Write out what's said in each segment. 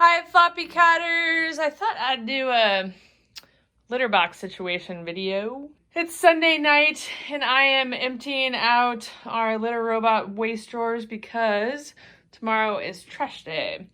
Hi, Floppy Catters! I thought I'd do a litter box situation video. It's Sunday night, and I am emptying out our litter robot waste drawers because tomorrow is trash day.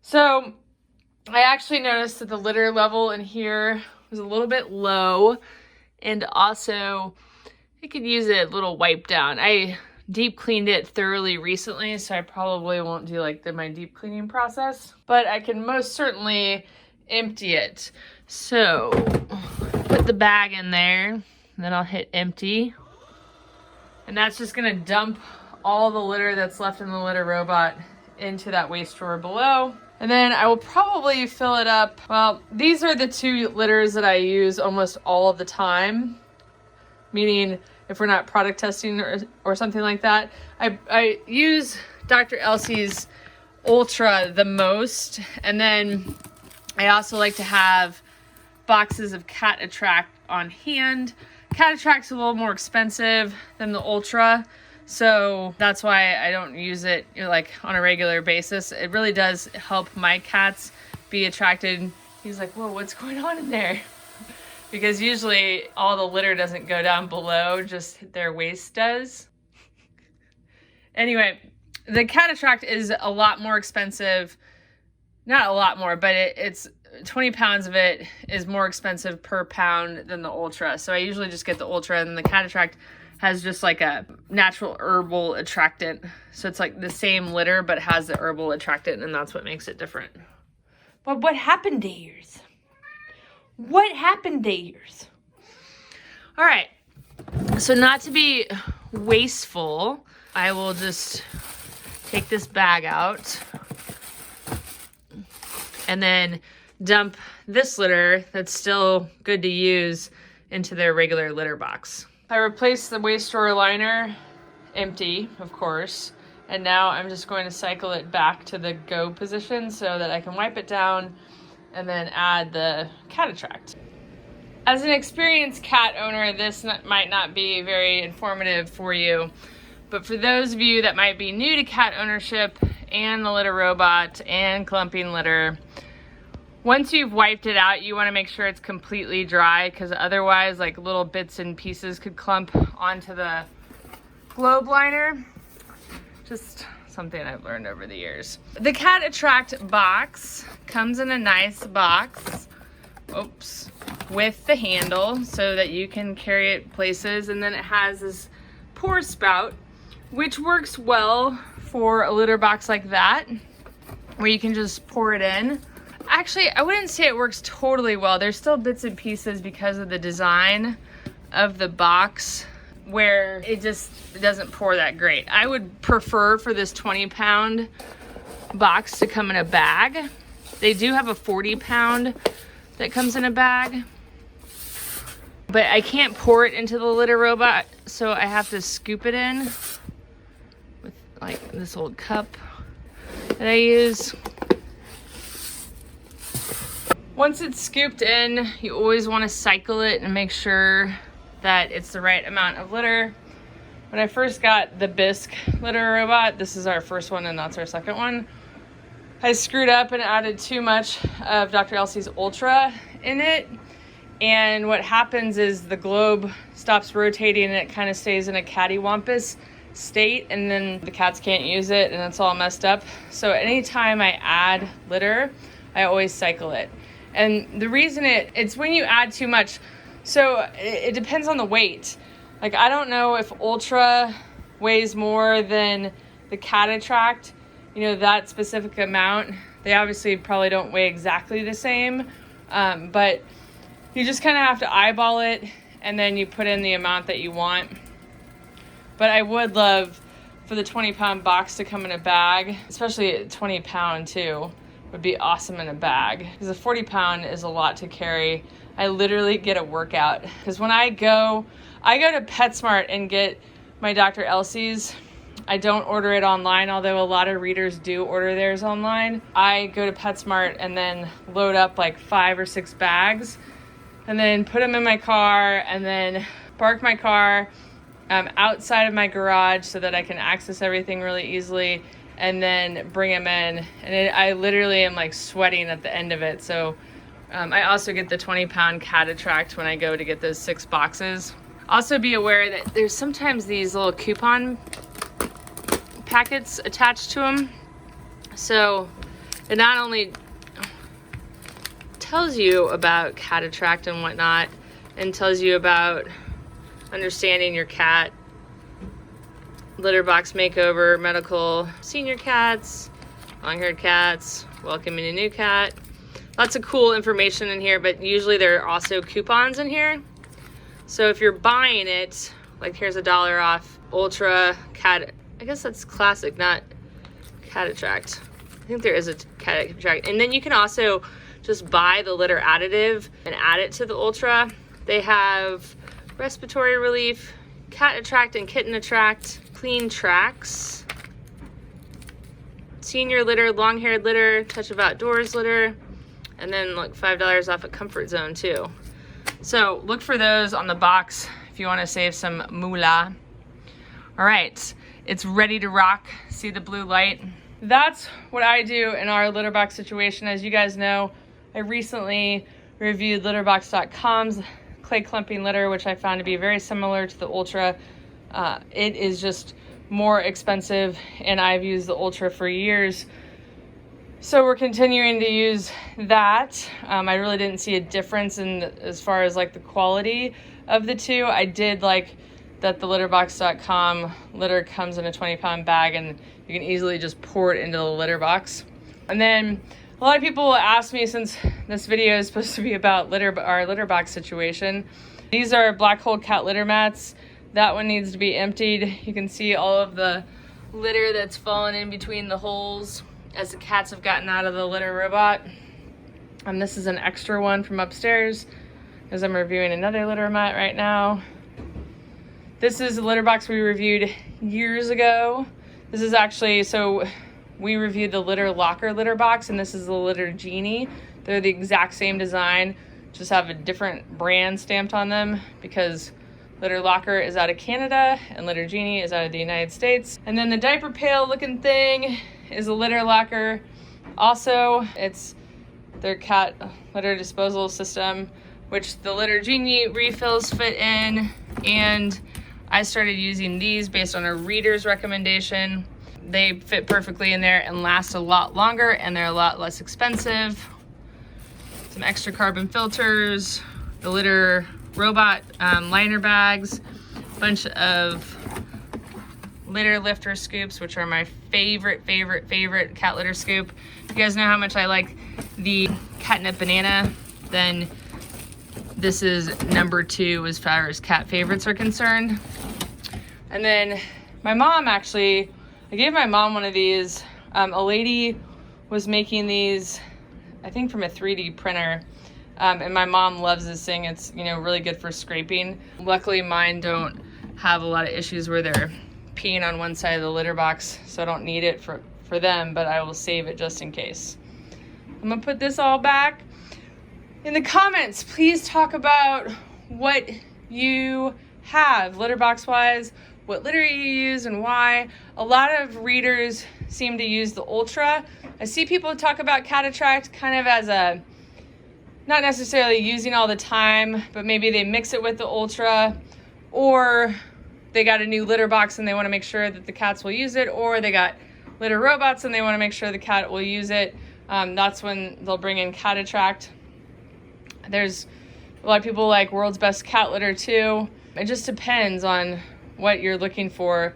So, I actually noticed that the litter level in here was a little bit low, and also I could use a little wipe down. I deep cleaned it thoroughly recently, so I probably won't do like my deep cleaning process, but I can most certainly empty it. So put the bag in there, and then I'll hit empty, and that's just gonna dump all the litter that's left in the litter robot into that waste drawer below. And then I will probably fill it up. Well, these are the two litters that I use almost all of the time, meaning if we're not product testing or something like that. I use Dr. Elsie's Ultra the most, and then I also like to have boxes of Cat Attract on hand. Cat Attract's a little more expensive than the Ultra, so that's why I don't use it like on a regular basis. It really does help my cats be attracted. He's like, whoa, what's going on in there? Because usually all the litter doesn't go down below, just their waste does. Anyway, the Cat Attract is a lot more expensive. Not a lot more, but it's 20 pounds of it is more expensive per pound than the Ultra. So I usually just get the Ultra, and the Cat Attract has just like a natural herbal attractant. So it's like the same litter, but has the herbal attractant, and that's what makes it different. But what happened to yours? What happened to yours? All right, so not to be wasteful, I will just take this bag out and then dump this litter that's still good to use into their regular litter box. I replaced the waste drawer liner, empty, of course, and now I'm just going to cycle it back to the go position so that I can wipe it down and then add the Cat Attract. As an experienced cat owner, this might not be very informative for you, but for those of you that might be new to cat ownership and the litter robot and clumping litter, once you've wiped it out, you want to make sure it's completely dry, because otherwise like little bits and pieces could clump onto the globe liner. Just something I've learned over the years. The Cat Attract box comes in a nice box, oops, with the handle so that you can carry it places, and then it has this pour spout, which works well for a litter box like that, where you can just pour it in. Actually, I wouldn't say it works totally well. There's still bits and pieces because of the design of the box where it doesn't pour that great. I would prefer for this 20-pound box to come in a bag. They do have a 40-pound that comes in a bag, but I can't pour it into the litter robot, so I have to scoop it in with like this old cup that I use. Once it's scooped in, you always want to cycle it and make sure that it's the right amount of litter. When I first got the Bisque litter robot, this is our first one and that's our second one, I screwed up and added too much of Dr. Elsie's Ultra in it. And what happens is the globe stops rotating and it kind of stays in a cattywampus state, and then the cats can't use it and it's all messed up. So anytime I add litter, I always cycle it. And the reason it's when you add too much, so it depends on the weight. Like, I don't know if Ultra weighs more than the Cat Attract, that specific amount. They obviously probably don't weigh exactly the same, but you just kind of have to eyeball it, and then you put in the amount that you want. But I would love for the 20-pound box to come in a bag, especially a 20-pound too. Would be awesome in a bag, because a 40-pound is a lot to carry. I literally get a workout, because when I go to PetSmart and get my Dr. Elsie's. I don't order it online, although a lot of readers do order theirs online. I go to PetSmart and then load up like 5 or 6 bags, and then put them in my car, and then park my car outside of my garage so that I can access everything really easily, and then bring them in. And I literally am like sweating at the end of it. So I also get the 20-pound cat attract when I go to get those 6 boxes. Also be aware that there's sometimes these little coupon packets attached to them. So it not only tells you about cat attract and whatnot, and tells you about understanding your cat, litter box makeover, medical, senior cats, long-haired cats, welcoming a new cat. Lots of cool information in here, but usually there are also coupons in here. So if you're buying it, like here's $1 off Ultra Cat, I guess that's classic, not cat attract. I think there is a cat attract. And then you can also just buy the litter additive and add it to the Ultra. They have respiratory relief, cat attract and kitten attract, clean tracks, senior litter, long-haired litter, touch of outdoors litter, and then like $5 off at Comfort Zone too. So look for those on the box if you want to save some moolah. All right, it's ready to rock. See the blue light? That's what I do in our litter box situation. As you guys know, I recently reviewed litterbox.com's clay clumping litter, which I found to be very similar to the Ultra. It is just more expensive, and I've used the Ultra for years. So we're continuing to use that. I really didn't see a difference in as far as like the quality of the two. I did like that the litterbox.com litter comes in a 20-pound bag, and you can easily just pour it into the litter box. And then a lot of people will ask me, since this video is supposed to be about our litter box situation, these are Blackhole cat litter mats. That one needs to be emptied. You can see all of the litter that's fallen in between the holes as the cats have gotten out of the litter robot. This is an extra one from upstairs, as I'm reviewing another litter mat right now. This is a litter box we reviewed years ago. This is actually, so we reviewed the Litter Locker litter box, and this is the Litter Genie. They're the exact same design, just have a different brand stamped on them, because Litter Locker is out of Canada and Litter Genie is out of the United States. And then the diaper pail looking thing is a Litter Locker. Also, it's their cat litter disposal system, which the Litter Genie refills fit in. And I started using these based on a reader's recommendation. They fit perfectly in there and last a lot longer, and they're a lot less expensive. Some extra carbon filters, the litter robot liner bags, bunch of litter lifter scoops, which are my favorite cat litter scoop. If you guys know how much I like the catnip banana, then this is number 2 as far as cat favorites are concerned. And then my mom, actually, I gave my mom one of these. A lady was making these, I think from a 3D printer. And my mom loves this thing. It's, you know, really good for scraping. Luckily mine don't have a lot of issues where they're peeing on one side of the litter box, so I don't need it for them, but I will save it just in case. I'm gonna put this all back. In the comments, please talk about what you have litter box wise, what litter you use and why. A lot of readers seem to use the Ultra. I see people talk about cat attract kind of as a, not necessarily using all the time, but maybe they mix it with the Ultra, or they got a new litter box and they want to make sure that the cats will use it, or they got litter robots and they want to make sure the cat will use it. That's when they'll bring in cat attract. There's a lot of people like World's Best Cat Litter too. It just depends on what you're looking for.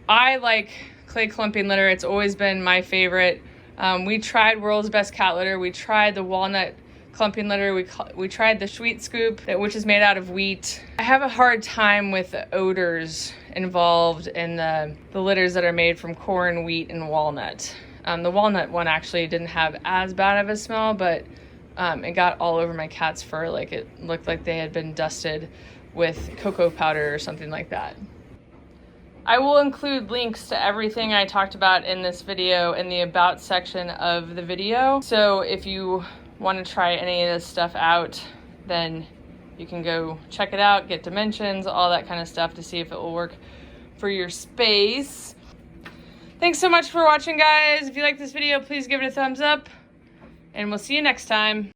I like clay clumping litter. It's always been my favorite. We tried World's Best Cat Litter. We tried the walnut clumping litter. We tried the Sweet Scoop, which is made out of wheat. I have a hard time with the odors involved in the litters that are made from corn, wheat, and walnut. The walnut one actually didn't have as bad of a smell, but it got all over my cat's fur. Like it looked like they had been dusted with cocoa powder or something like that. I will include links to everything I talked about in this video in the about section of the video. So if you want to try any of this stuff out, then you can go check it out, get dimensions, all that kind of stuff to see if it will work for your space. Thanks so much for watching, guys. If you like this video, please give it a thumbs up, and we'll see you next time.